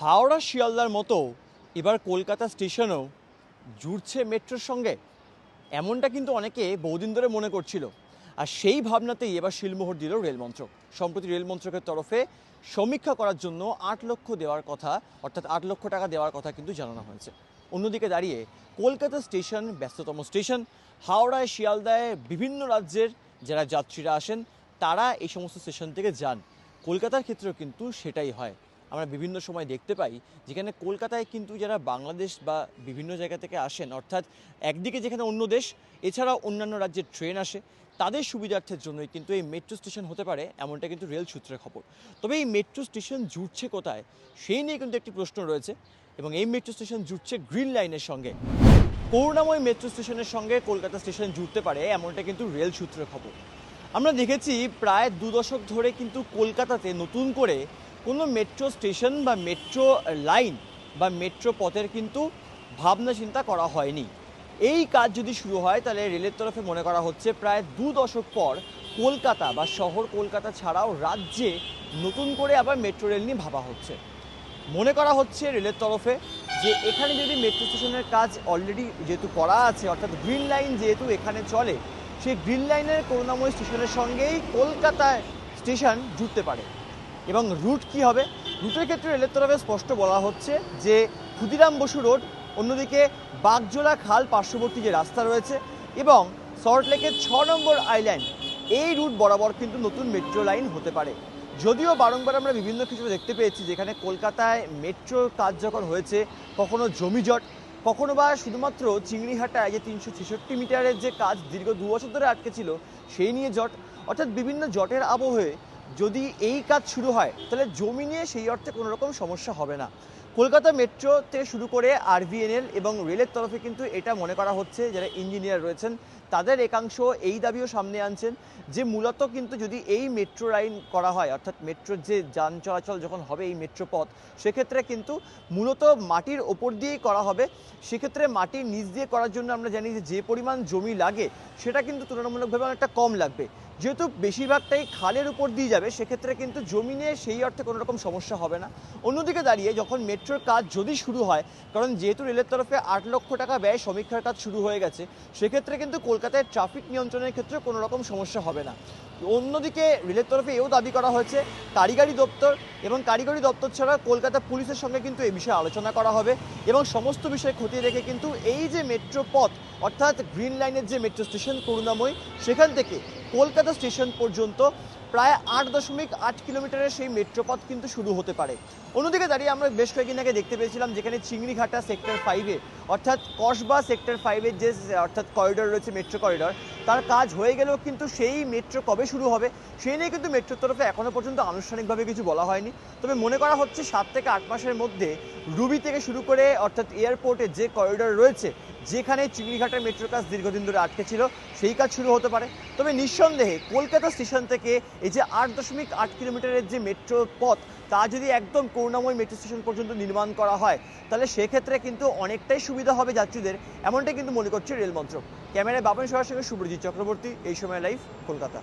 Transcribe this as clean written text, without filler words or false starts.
হাওড়া শিয়ালদার মতো এবার কলকাতা স্টেশনও জুড়ছে মেট্রোর সঙ্গে, এমনটা কিন্তু অনেকে বহুদিন ধরে মনে করছিল। আর সেই ভাবনাতেই এবার শিলমোহর দিল রেলমন্ত্রক। সম্প্রতি রেলমন্ত্রকের তরফে সমীক্ষা করার জন্য ৮ লক্ষ দেওয়ার কথা, অর্থাৎ ৮ লক্ষ টাকা দেওয়ার কথা কিন্তু জানানো হয়েছে। অন্যদিকে দাঁড়িয়ে কলকাতা স্টেশন ব্যস্ততম স্টেশন। হাওড়ায়, শিয়ালদায় বিভিন্ন রাজ্যের যারা যাত্রীরা আসেন তারা এই সমস্ত স্টেশন থেকে যান। কলকাতার ক্ষেত্রেও কিন্তু সেটাই হয়। আমরা বিভিন্ন সময় দেখতে পাই যেখানে কলকাতায় কিন্তু যারা বাংলাদেশ বা বিভিন্ন জায়গা থেকে আসেন, অর্থাৎ একদিকে যেখানে অন্য দেশ, এছাড়াও অন্যান্য রাজ্যের ট্রেন আসে, তাদের সুবিধার্থের জন্যই কিন্তু এই মেট্রো স্টেশন হতে পারে, এমনটা কিন্তু রেল সূত্রের খবর। তবে এই মেট্রো স্টেশন জুড়ছে কোথায়, সেই নিয়ে কিন্তু একটি প্রশ্ন রয়েছে। এবং এই মেট্রো স্টেশন জুড়ছে গ্রিন লাইনের সঙ্গে। করুণাময় মেট্রো স্টেশনের সঙ্গে কলকাতা স্টেশন জুড়তে পারে, এমনটা কিন্তু রেল সূত্রের খবর। আমরা দেখেছি প্রায় 2 দশক ধরে কিন্তু কলকাতাতে নতুন করে কোনো মেট্রো স্টেশন বা মেট্রো লাইন বা মেট্রো পথের কিন্তু ভাবনা চিন্তা করা হয়নি। এই কাজ যদি শুরু হয় তাহলে রেলের তরফে মনে করা হচ্ছে প্রায় 2 দশক পর কলকাতা বা শহর কলকাতা ছাড়াও রাজ্যে নতুন করে আবার মেট্রো রেল নিয়ে ভাবা হচ্ছে। মনে করা হচ্ছে রেলের তরফে যে এখানে যদি মেট্রো স্টেশনের কাজ অলরেডি যেহেতু করা আছে, অর্থাৎ গ্রিন লাইন যেহেতু এখানে চলে, সেই গ্রিন লাইনের করুণাময় স্টেশনের সঙ্গেই কলকাতায় স্টেশন জুড়তে পারে। এবং রুট কি হবে? রুটের ক্ষেত্রে রেলের তরফে স্পষ্ট বলা হচ্ছে যে ক্ষুদিরাম বসু রোড, অন্যদিকে বাগজোলা খাল পার্শ্ববর্তী যে রাস্তা রয়েছে, এবং সল্টলেকের 6 নম্বর আইল্যান্ড, এই রুট বরাবর কিন্তু নতুন মেট্রো লাইন হতে পারে। যদিও বারংবার আমরা বিভিন্ন কিছু দেখতে পেয়েছি যেখানে কলকাতায় মেট্রোর কাজ যখন হয়েছে, কখনো জমিজট, কখনো বা শুধুমাত্র চিংড়িহাটায় যে 366 মিটারের যে কাজ দীর্ঘ 2 বছর ধরে আটকে ছিল সেই নিয়ে জট। অর্থাৎ বিভিন্ন জটের আবহে যদি এই কাজ শুরু হয় তাহলে জমি নিয়ে সেই অর্থে কোনো রকম সমস্যা হবে না। কলকাতা মেট্রো থেকে শুরু করে আরভিএনএল এবং রেলের তরফে কিন্তু এটা মনে করা হচ্ছে, যারা ইঞ্জিনিয়ার রয়েছেন তাদের একাংশ এই দাবিও সামনে আনছেন যে মূলত কিন্তু যদি এই মেট্রো লাইন করা হয়, অর্থাৎ মেট্রোর যে যান চলাচল যখন হবে এই মেট্রো পথ, সেক্ষেত্রে কিন্তু মূলত মাটির ওপর দিয়েই করা হবে। সেক্ষেত্রে মাটির নিচ দিয়ে করার জন্য আমরা জানি যে পরিমাণ জমি লাগে সেটা কিন্তু তুলনামূলকভাবে অনেকটা কম লাগবে। যেহেতু বেশিরভাগটাই খালের উপর দিয়ে যাবে, সেক্ষেত্রে কিন্তু জমি নিয়ে সেই অর্থে কোনো রকম সমস্যা হবে না। অন্যদিকে দাঁড়িয়ে যখন মেট্রোর কাজ যদি শুরু হয়, কারণ যেহেতু রেলের তরফে 8 লক্ষ টাকা ব্যয় সমীক্ষার কাজ শুরু হয়ে গেছে, সেক্ষেত্রে কিন্তু কলকাতায় ট্রাফিক নিয়ন্ত্রণের ক্ষেত্রে কোনো রকম সমস্যা হবে না। অন্যদিকে রেলের তরফে এও দাবি করা হয়েছে কারিগরি দপ্তর এবং কারিগরি দপ্তর ছাড়া কলকাতা পুলিশের সঙ্গে কিন্তু এই বিষয়ে আলোচনা করা হবে এবং সমস্ত বিষয় খতিয়ে রেখে কিন্তু এই যে মেট্রো পথ, অর্থাৎ গ্রিন লাইনের যে মেট্রো স্টেশন করুণাময়ী, সেখান থেকে কলকাতা স্টেশন পর্যন্ত প্রায় 8.8 কিলোমিটারের সেই মেট্রোপথ কিন্তু শুরু হতে পারে। অন্যদিকে দাঁড়িয়ে আমরা বেশ কয়েকদিন আগে দেখতে পেয়েছিলাম যেখানে চিংড়িঘাটা সেক্টর 5-এ, অর্থাৎ কসবা সেক্টর 5-এর যে অর্থাৎ করিডর রয়েছে, মেট্রো করিডর, তার কাজ হয়ে গেলেও কিন্তু সেই মেট্রো কবে শুরু হবে সেই নিয়ে কিন্তু মেট্রোর তরফে এখনও পর্যন্ত আনুষ্ঠানিকভাবে কিছু বলা হয়নি। তবে মনে করা হচ্ছে 7 থেকে 8 মাসের মধ্যে রুবি থেকে শুরু করে অর্থাৎ এয়ারপোর্টের যে করিডর রয়েছে, যেখানে চিংড়িঘাটার মেট্রোর কাজ দীর্ঘদিন ধরে আটকে ছিল, সেই কাজ শুরু হতে পারে। তবে নিঃসন্দেহে কলকাতা স্টেশন থেকে এই যে 8.8 কিলোমিটারের যে মেট্রো পথ, তা যদি একদম করুণাময় মেট্রো স্টেশন পর্যন্ত নির্মাণ করা হয় তাহলে সেক্ষেত্রে কিন্তু অনেকটাই সুবিধা হবে যাত্রীদের, এমনটাই কিন্তু মনে করছে রেল মন্ত্রক। ক্যামেরায় বাপন সবার সঙ্গে সুব্রজিৎ চক্রবর্তী, এই সময় লাইভ, কলকাতা।